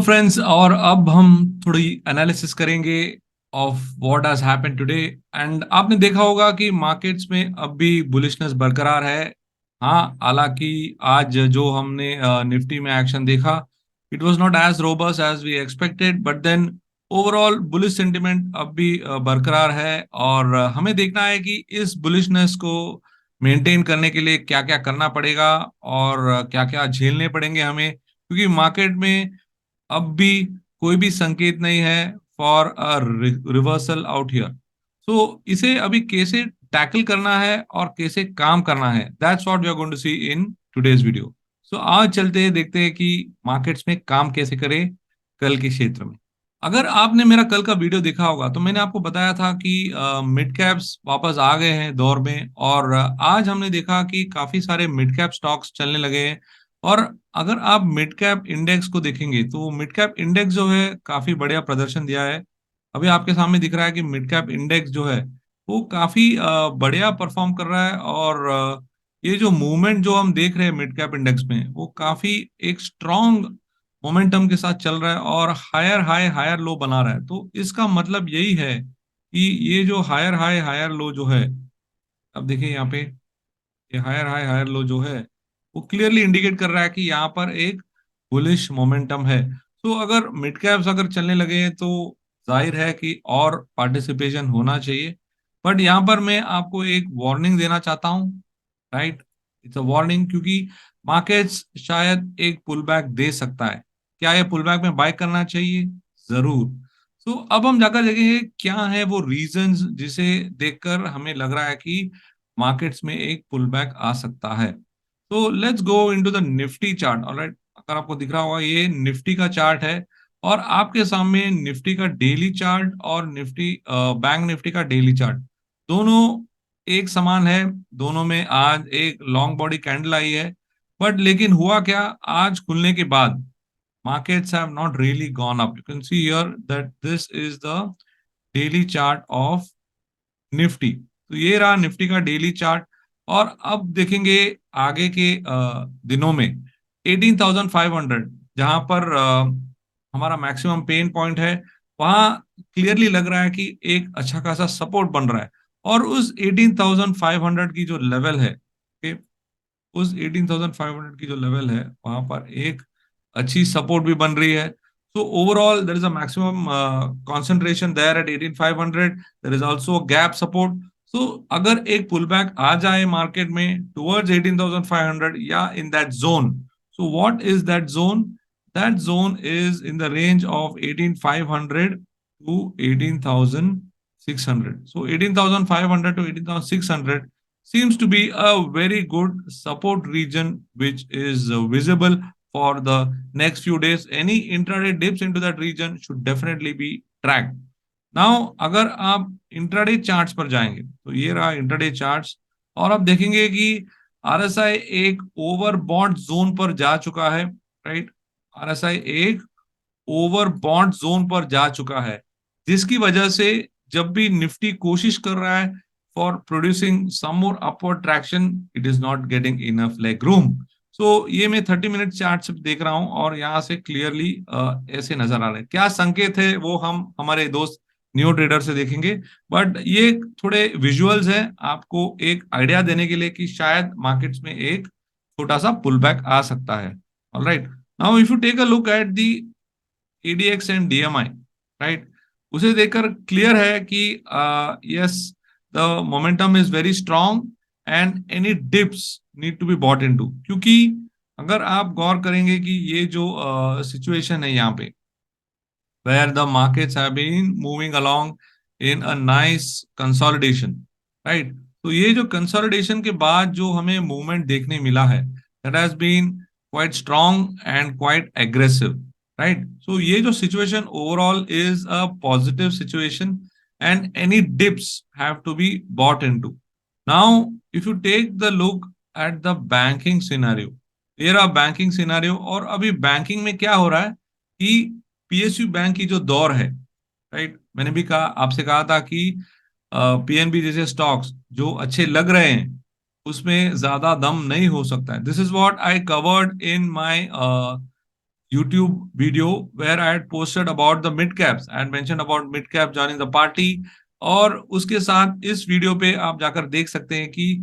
Hello friends. और अब हम थोड़ी एनालिसिस करेंगे of what has happened today. And आपने देखा होगा कि मार्केट्स में अब भी बुलिशनेस बरकरार है। हाँ, हालांकि आज जो हमने निफ्टी में एक्शन देखा, it was not as robust as we expected, but then overall bullish sentiment अब भी बरकरार है। और हमें देखना है कि इस बुलिशनेस को मेंटेन करने के लिए क्या क्या करना पड़ेगा और क्या क्या झेलने पड़ेंगे हमें, क्योंकि मार्केट में अब भी कोई भी संकेत नहीं है for a reversal out here. So इसे अभी कैसे टैकल करना है और कैसे काम करना है, that's what we are going to see in today's video. So आज चलते हैं, देखते हैं कि मार्केट्स में काम कैसे करें कल के क्षेत्र में। अगर आपने मेरा कल का वीडियो देखा होगा तो मैंने आपको बताया था कि मिड कैप्स वापस आ गए हैं दौर में। और आज हमने देखा कि काफी सारे मिड कैप स्टॉक्स चलने लगे हैं। और अगर आप मिड कैप इंडेक्स को देखेंगे तो मिड कैप इंडेक्स जो है काफी बढ़िया प्रदर्शन दिया है। अभी आपके सामने दिख रहा है कि मिड कैप इंडेक्स जो है वो काफी बढ़िया परफॉर्म कर रहा है। और ये जो मूवमेंट जो हम देख रहे हैं मिड कैप इंडेक्स में, वो काफी एक स्ट्रॉन्ग मोमेंटम के साथ चल रहा है और हायर हाई हायर लो बना रहा है। तो इसका मतलब यही है कि ये जो हायर हाई हायर लो जो है, अब देखिए यहाँ पे, ये हायर हाई हायर लो जो है वो क्लियरली इंडिकेट कर रहा है कि यहाँ पर एक बुलिश मोमेंटम है। तो अगर मिड कैप्स अगर चलने लगे हैं तो जाहिर है कि और पार्टिसिपेशन होना चाहिए। बट यहाँ पर मैं आपको एक वार्निंग देना चाहता हूँ, राइट। इट्स अ वार्निंग, क्योंकि मार्केट्स शायद एक पुल बैक दे सकता है। क्या ये पुल बैक में बाय करना चाहिए? जरूर। तो अब हम जाकर देखेंगे क्या है वो रीजंस जिसे देखकर हमें लग रहा है कि मार्केट्स में एक पुल बैक आ सकता है। तो let's go into the Nifty chart. Alright, अगर आपको दिख रहा होगा ये निफ्टी का चार्ट है। और आपके सामने निफ्टी का डेली चार्ट और निफ्टी बैंक निफ्टी का डेली चार्ट दोनों एक समान है। दोनों में आज एक लॉन्ग बॉडी कैंडल आई है। बट लेकिन हुआ क्या, आज खुलने के बाद markets have not really gone up. You can see here that this is the daily chart of Nifty. तो ये रहा निफ्टी का डेली चार्ट। और अब देखेंगे आगे के दिनों में 18,500, जहां पर हमारा मैक्सिमम पेन पॉइंट है, वहां क्लियरली लग रहा है कि एक अच्छा खासा सपोर्ट बन रहा है। और उस 18,500 की जो लेवल है, okay, उस 18,500 की जो लेवल है वहां पर एक अच्छी सपोर्ट भी बन रही है। So overall there is a maximum concentration there at 18,500। There is also a gap support. So अगर एक पुल बैक आ जाए मार्केट में टुवर्ड्स 18,500 या in that zone, so what is that zone? That zone is in the range of 18,500 to 18,600. So 18,500 to 18,600 seems to be a very good support region which is visible for the next few days. Any intraday dips into that region should definitely be tracked. Now अगर आप intraday charts पर जाएंगे तो ये रहा intraday charts. और आप देखेंगे कि आरएसआई एक ओवरबॉन्ड जोन पर जा चुका है, राइट। आरएसआई एक ओवरबॉन्ड जोन पर जा चुका है, जिसकी वजह से जब भी निफ्टी कोशिश कर रहा है for producing some more upward traction, it is not getting enough leg room. So ये मैं 30 मिनट चार्ट से देख रहा हूं और यहाँ से क्लियरली ऐसे नजर आ रहे हैं। क्या संकेत है वो हम हमारे दोस्त न्यू ट्रेडर से देखेंगे। बट ये थोड़े विजुअल्स हैं आपको एक आइडिया देने के लिए कि शायद मार्केट्स में एक छोटा सा पुल बैक आ सकता है। Alright, now if you take a look at the ADX and DMI, right, उसे देखकर क्लियर है कि yes, the momentum is very strong and any dips need to be bought into. क्योंकि अगर आप गौर करेंगे कि ये जो सिचुएशन है यहाँ पे, where the markets have been moving along in a nice consolidation, right? तो ये जो कंसोलिडेशन के बाद जो हमें मूवमेंट देखने मिला है, that has been quite strong and quite aggressive, right? So ये जो situation overall is a positive situation and any dips have to be bought into. Now, if you take the look at the banking scenario, ये रहा banking scenario. और अभी banking में क्या हो रहा है कि पीएसयू बैंक की जो दौर है, राइट, मैंने भी कहा, आपसे कहा था कि पीएनबी जैसे स्टॉक्स जो अच्छे लग रहे हैं उसमें ज्यादा दम नहीं हो सकता है। This is what I covered in my YouTube video where I had posted about the mid caps and mentioned about mid cap joining the party. और उसके साथ इस वीडियो पे आप जाकर देख सकते हैं कि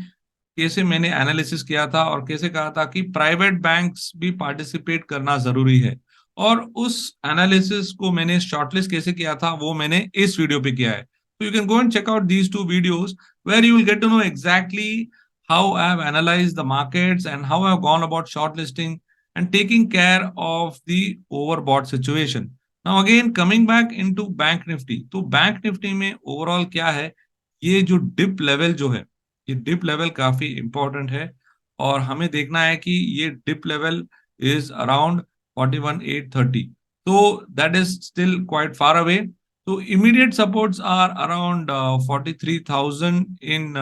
कैसे मैंने एनालिसिस किया था और कैसे कहा था कि प्राइवेट बैंक्स भी पार्टिसिपेट करना जरूरी है। और उस एनालिसिस को मैंने शॉर्टलिस्ट कैसे किया था वो मैंने इस वीडियो पे किया है। तो you can go and check out these two videos where you will get to know exactly how I have analyzed the markets and how I have gone about shortlisting and taking care of the overbought situation. Now again coming back into Bank Nifty, तो Bank Nifty में overall क्या है, ये जो dip level जो है, ये dip level काफी important है और हमें देखना है कि ये dip level is around 41,830. So that is still quite far away. So immediate supports are around 43,000 in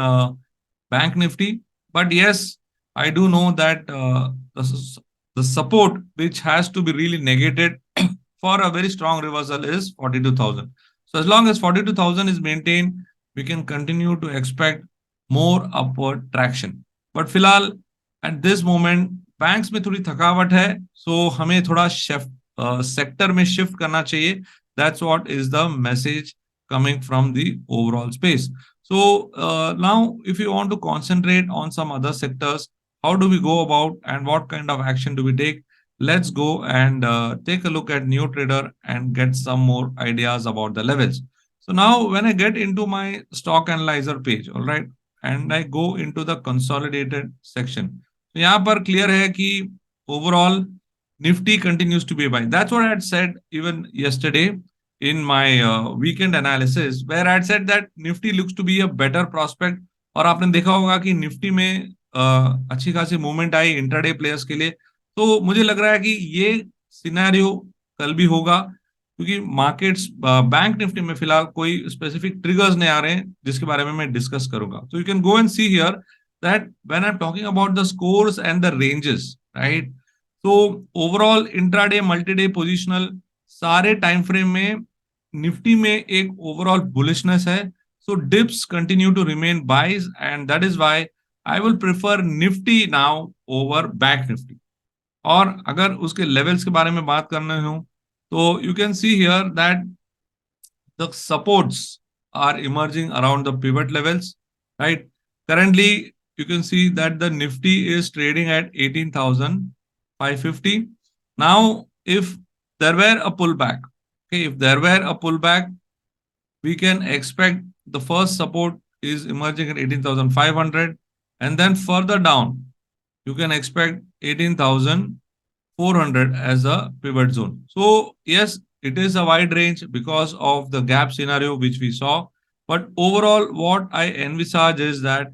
Bank Nifty. But yes, I do know that the support which has to be really negated for a very strong reversal is 42,000. So as long as 42,000 is maintained, we can continue to expect more upward traction. But फिलहाल at this moment banks में थोड़ी थकावट है, so हमें थोड़ा shift sector में shift करना चाहिए. That's what is the message coming from the overall space. So now, if you want to concentrate on some other sectors, how do we go about and what kind of action do we take? Let's go and take a look at NewTrader and get some more ideas about the levels. So now, when I get into my stock analyzer page, all right, and I go into the consolidated section, तो यहाँ पर clear है कि overall Nifty continues to be buying. That's what I had said even yesterday in my weekend analysis where I had said that Nifty looks to be a better prospect. और आपने देखा होगा कि निफ्टी में अच्छी खासी मूवमेंट आई intraday players के लिए। तो मुझे लग रहा है कि ये सिनेरियो कल भी होगा क्योंकि मार्केट्स बैंक निफ्टी में फिलहाल कोई स्पेसिफिक ट्रिगर्स नहीं आ रहे हैं जिसके बारे में मैं डिस्कस करूंगा। तो you can go and see here that when I am talking about the scores and the ranges, right. तो ओवरऑल इंट्राडे मल्टीडे पोजिशनल सारे टाइम फ्रेम में निफ्टी में एक ओवरऑल बुलिशनेस है। So dips continue to remain buys and that is why I will prefer Nifty now over Bank Nifty. और अगर उसके levels के बारे में बात करना हो तो you can see here that the supports are emerging around the pivot levels, right? Currently, you can see that the Nifty is trading at 18,550. Now, if there were a pullback, okay, if there were a pullback, we can expect the first support is emerging at 18,500, and then further down, you can expect 18,400 as a pivot zone. So yes, it is a wide range because of the gap scenario which we saw. But overall, what I envisage is that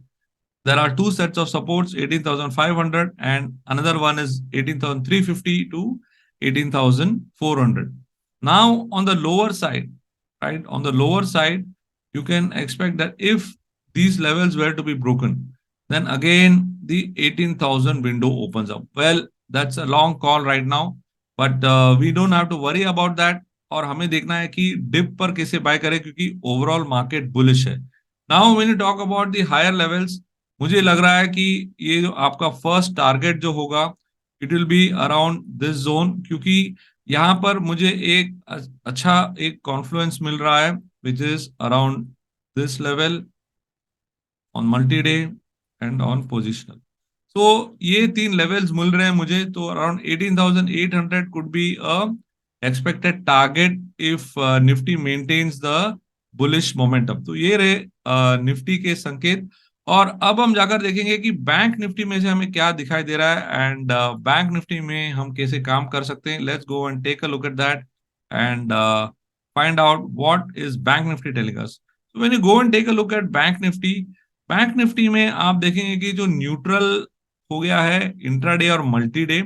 there are two sets of supports, 18,500 and another one is 18,350 to 18,400. Now on the lower side, right, on the lower side, you can expect that if these levels were to be broken, then again the 18,000 window opens up. Well, that's a long call right now, but we don't have to worry about that. और हमें देखना है कि dip पर कैसे buy करें क्योंकि overall market bullish है। Now when you talk about the higher levels, मुझे लग रहा है कि ये जो आपका फर्स्ट टारगेट जो होगा it will be around this zone, क्योंकि यहाँ पर मुझे एक अच्छा एक कॉन्फ्लुएंस मिल रहा है which is around this level on multi day and on positional. So ये तीन लेवल्स मिल रहे हैं मुझे, तो around 18,800 could be a expected target if Nifty maintains the bullish momentum. तो ये रहे निफ्टी के संकेत। और अब हम जाकर देखेंगे कि बैंक निफ्टी में से हमें क्या दिखाई दे रहा है एंड बैंक निफ्टी में हम कैसे काम कर सकते हैं। Let's go and take a look at that and find out what is bank Nifty telling us. So when you go and take a look at bank Nifty में आप देखेंगे कि जो न्यूट्रल हो गया है इंट्राडे और मल्टी डे,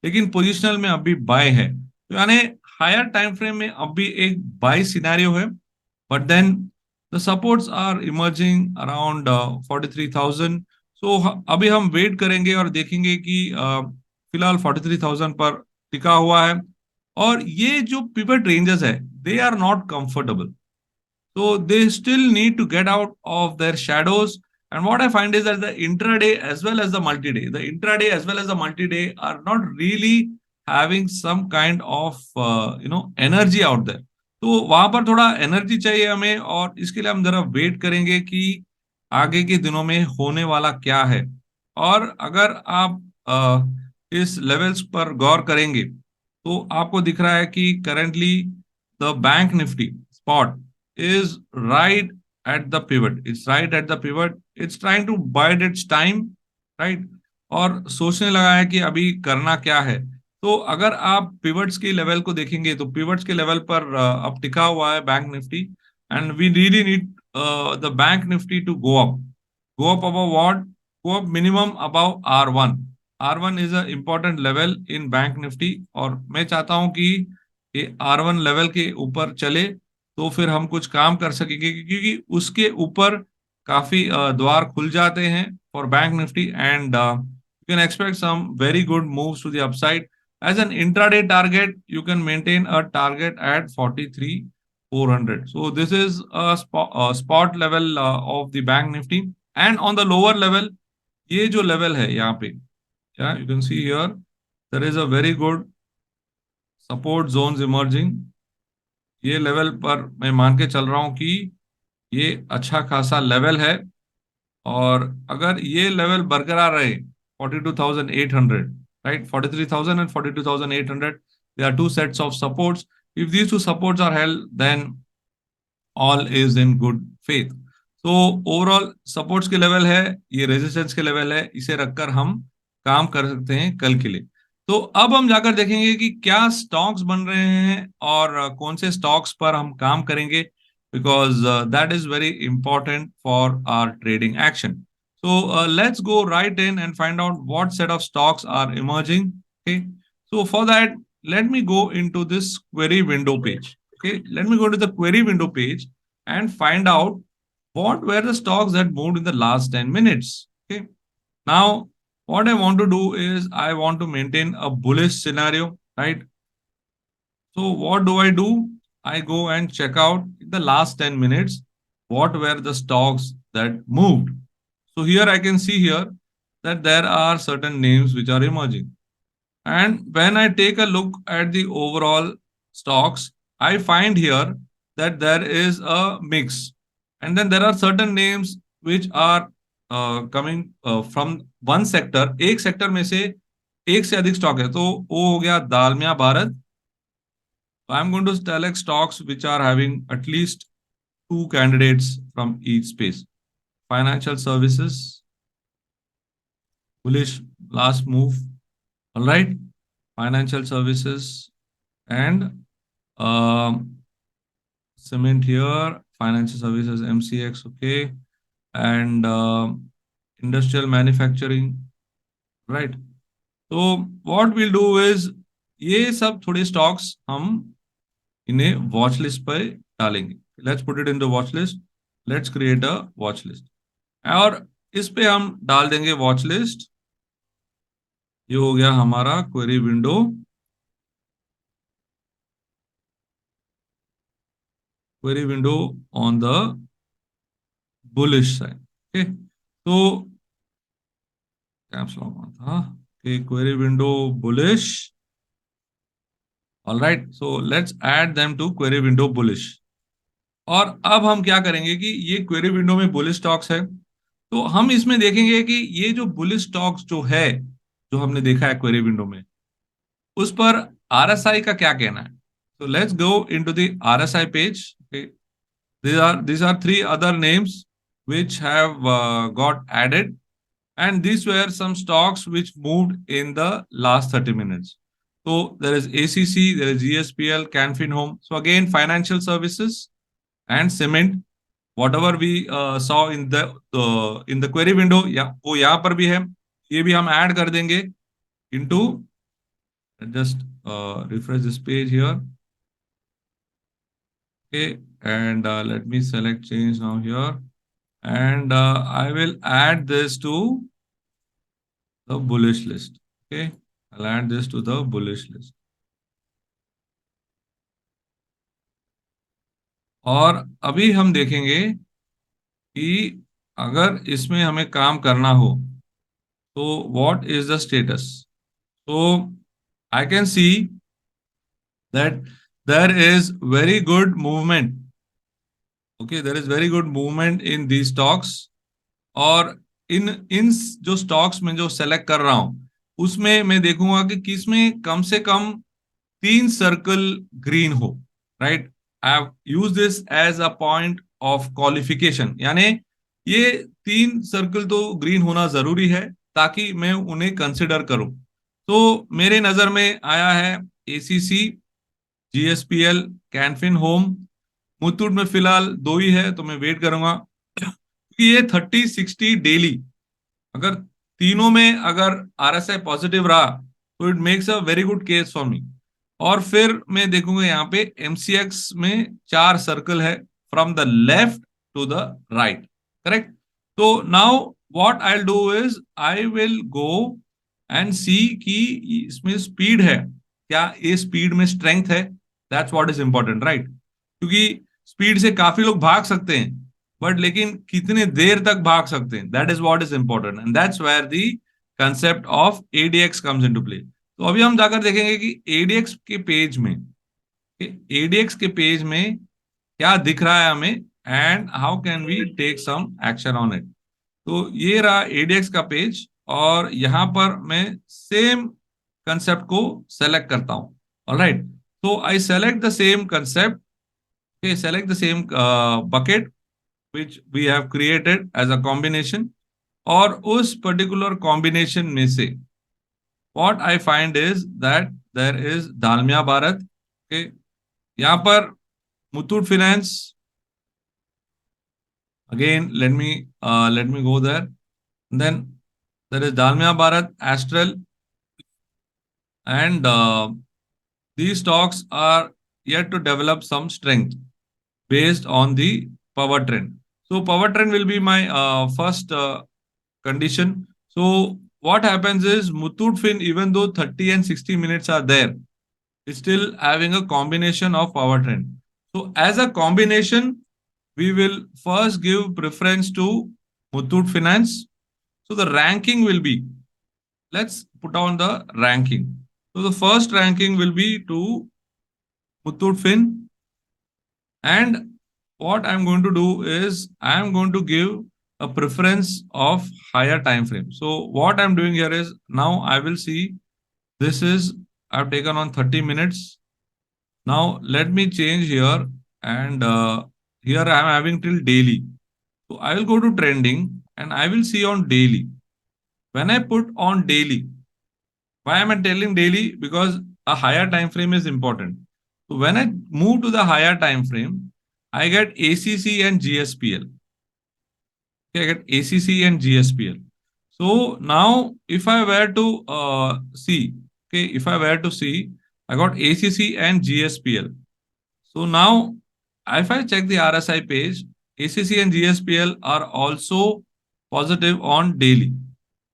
लेकिन पोजिशनल में अभी बाय है। तो यानी हायर टाइम फ्रेम में अभी एक बाय सिनेरियो है, but then the supports are emerging around 43,000। So अभी हम वेट करेंगे और देखेंगे कि फिलहाल 43,000 पर टिका हुआ है। और ये जो पिवट रेंजेस है they are not comfortable, so they still need to get out of their shadows. And what I find is that the intraday as well as the multi-day are not really having some kind of energy out there. तो वहां पर थोड़ा energy चाहिए हमें, और इसके लिए हम जरा वेट करेंगे कि आगे के दिनों में होने वाला क्या है। और अगर आप इस लेवल्स पर गौर करेंगे तो आपको दिख रहा है कि currently the bank Nifty spot is right at the pivot. It's right at the pivot. It's trying to bide its time, right? और सोचने लगा है कि अभी करना क्या है। तो अगर आप पिवट्स के लेवल को देखेंगे तो पिवट्स के लेवल पर अब टिका हुआ है bank Nifty, and we really need the bank Nifty to go up above what, go up minimum above R1। R1 is a important level in bank Nifty, और मैं चाहता हूं कि ये R1 लेवल के ऊपर चले तो फिर हम कुछ काम कर सकेंगे, क्योंकि उसके ऊपर काफी द्वार खुल जाते हैं for bank Nifty, and you can expect some very good moves to the upside. As an intraday target you can maintain a target at 43,400। So this is spot level of the bank Nifty. And on the lower level, ये जो level है यहाँ पे, you can see here there is a very good support zones emerging. ये level पर मैं मान के चल रहा हूं कि ये अच्छा खासा लेवल है, और अगर ये लेवल बरकरार रहे 42,800, right, 43,000 and 42,800, they are two sets of supports. If these two supports are held then all is in good faith. तो ओवरऑल सपोर्ट्स के लेवल है, ये रेजिस्टेंस के लेवल है, इसे रखकर हम काम कर सकते हैं कल के लिए। तो अब हम जाकर देखेंगे कि क्या स्टॉक्स बन रहे हैं और कौन से स्टॉक्स पर हम काम करेंगे, because that is very important for our trading action. So let's go right in and find out what set of stocks are emerging. Okay. So for that, let me go into this query window page. Okay. Let me go to the query window page and find out what were the stocks that moved in the last 10 minutes. Okay. Now, what I want to do is I want to maintain a bullish scenario, right? So what do? I go and check out in the last 10 minutes what were the stocks that moved. So here I can see here that there are certain names which are emerging. And when I take a look at the overall stocks, I find here that there is a mix. And then there are certain names which are coming from one sector. एक sector में से एक से अधिक stock है, तो वो हो गया Dalmia Bharat. So I'm going to select stocks which are having at least two candidates from each space. Financial services, bullish last move. All right. Financial services and cement here. Financial services, MCX, okay. And industrial manufacturing, right. So what we'll do is ये सब थोड़े stocks हम इन्हें watch list पर डालेंगे। Let's put it in the watch list. Let's create a watch list, और इस पे हम डाल देंगे वॉच लिस्ट। ये हो गया हमारा query window, query window on the bullish side. Okay, तो कैप्स लॉक ऑन था कि query window bullish. Alright, so let's add them to query window bullish. और अब हम क्या करेंगे कि ये क्वेरी विंडो में बुलिश स्टॉक्स है, तो हम इसमें देखेंगे कि ये जो बुलिश स्टॉक्स जो है, जो हमने देखा है क्वेरी विंडो में, उस पर आरएसआई का क्या कहना है। तो let's go into the RSI page. These are three other names which have got added, and these were some stocks which moved in the last 30 minutes. So there is ACC, there is GSPL, Canfin Home. So again, financial services and cement, whatever we saw in the query window, या वो यहाँ पर भी है, ये भी हम add कर देंगे into, just refresh this page here. Okay, and let me select change now here, and I will add this to the bullish list. Okay, I'll add this to the bullish list. और अभी हम देखेंगे कि अगर इसमें हमें काम करना हो तो व्हाट इज द स्टेटस। तो I can see that there is very good movement. Okay, there is very good movement in these stocks. और इन जो स्टॉक्स में जो सेलेक्ट कर रहा हूं उसमें मैं देखूंगा कि किसमें कम से कम 3 सर्कल ग्रीन हो. Right. I have use this as a point of qualification. यानी ये 3 सर्कल तो ग्रीन होना जरूरी है ताकि मैं उन्हें कंसिडर करूं. तो मेरे नजर में आया है ACC, GSPL, Can Fin home. Muthoot में फिलहाल दो ही है तो मैं वेट करूंगा क्योंकि ये 30-60 डेली, अगर तीनों में अगर आरएसआई पॉजिटिव रहा तो it makes a very good case for me. और फिर मैं देखूंगा यहाँ पे एमसीएक्स में 4 सर्कल है from the left to the right. Correct. तो now what I do is I will go and see कि इसमें स्पीड है क्या, ये स्पीड में स्ट्रेंथ है. That's what is important. Right. क्योंकि स्पीड से काफी लोग भाग सकते हैं बट लेकिन कितने देर तक भाग सकते हैं, that is what is important and that's where the concept of ADX comes into play. तो अभी हम जाकर देखेंगे कि एडीएक्स के पेज में, एडीएक्स के पेज में क्या दिख रहा है हमें and how can we take some action on it. तो ये रहा एडीएक्स का पेज और यहां पर मैं सेम कंसेप्ट को सेलेक्ट करता हूं. ऑलराइट. तो I select the same concept. Select the same bucket which we have created as a combination. और उस पर्टिकुलर कॉम्बिनेशन में से what I find is that there is Dalmia Bharat. okay, यहाँ पर Muthoot finance. again let me go there. then there is dalmia bharat, astral, and these stocks are yet to develop some strength based on the power trend. So power trend will be my first condition. So what happens is Muthoot Fin, even though 30 and 60 minutes are there, is still having a combination of power trend. So as a combination, we will first give preference to Muthoot Finance. So the ranking will be, let's put on the ranking. So the first ranking will be to Muthoot Fin. And what I'm going to do is I'm going to give a preference of higher time frame. So what I'm doing here is now I will see this is I've taken on 30 minutes. Now let me change here and here I'm having till daily. So I will go to trending and I will see on daily. When I put on daily, why am I telling daily? Because a higher time frame is important. So when I move to the higher time frame, I get ACC and GSPL. Okay, I get ACC and GSPL. So now, if I were to see, okay, if I were to see, I got ACC and GSPL. So now, if I check the RSI page, ACC and GSPL are also positive on daily.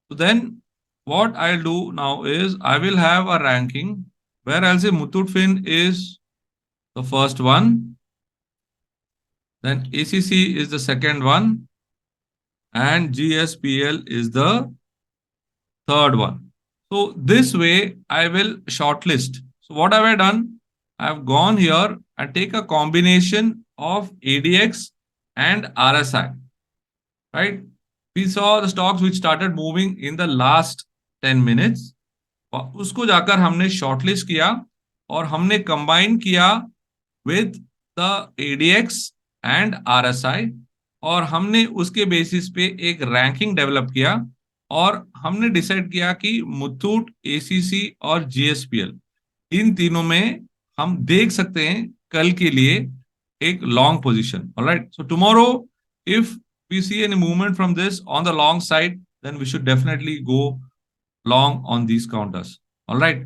So then, what I'll do now is I will have a ranking where I'll say Muthoot Fin is the first one, then ACC is the second one, and GSPL is the third one. So this way I will shortlist. So what have I done? I've gone here and take a combination of ADX and RSI, right? We saw the stocks which started moving in the last 10 minutes. उसको जाकर हमने shortlist किया और हमने combine किया with the ADX and RSI और हमने उसके बेसिस पे एक रैंकिंग डेवलप किया और हमने डिसाइड किया कि मुथूट, एसीसी और जीएसपीएल इन तीनों में हम देख सकते हैं कल के लिए एक long position. Alright. So tomorrow if we see any movement from this on the long side, then we should definitely go long on these counters. All right.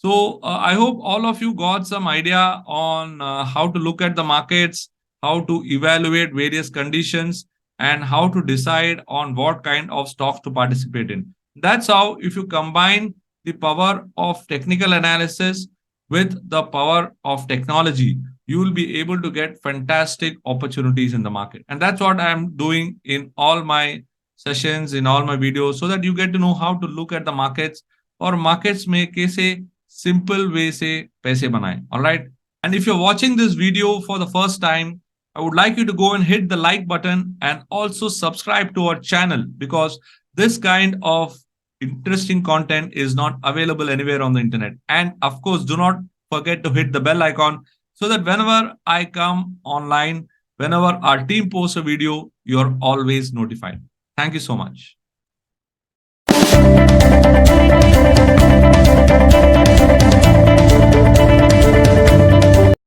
So I hope all of you got some idea on how to look at the markets, how to evaluate various conditions, and how to decide on what kind of stocks to participate in. That's how, if you combine the power of technical analysis with the power of technology, you will be able to get fantastic opportunities in the market. And that's what I'm doing in all my sessions, in all my videos, so that you get to know how to look at the markets और markets में कैसे simple way से पैसे बनाएं. Alright, and if you are watching this video for the first time, I would like you to go and hit the like button and also subscribe to our channel, because this kind of interesting content is not available anywhere on the internet. And of course, do not forget to hit the bell icon so that whenever I come online, whenever our team posts a video, you're always notified. Thank you so much.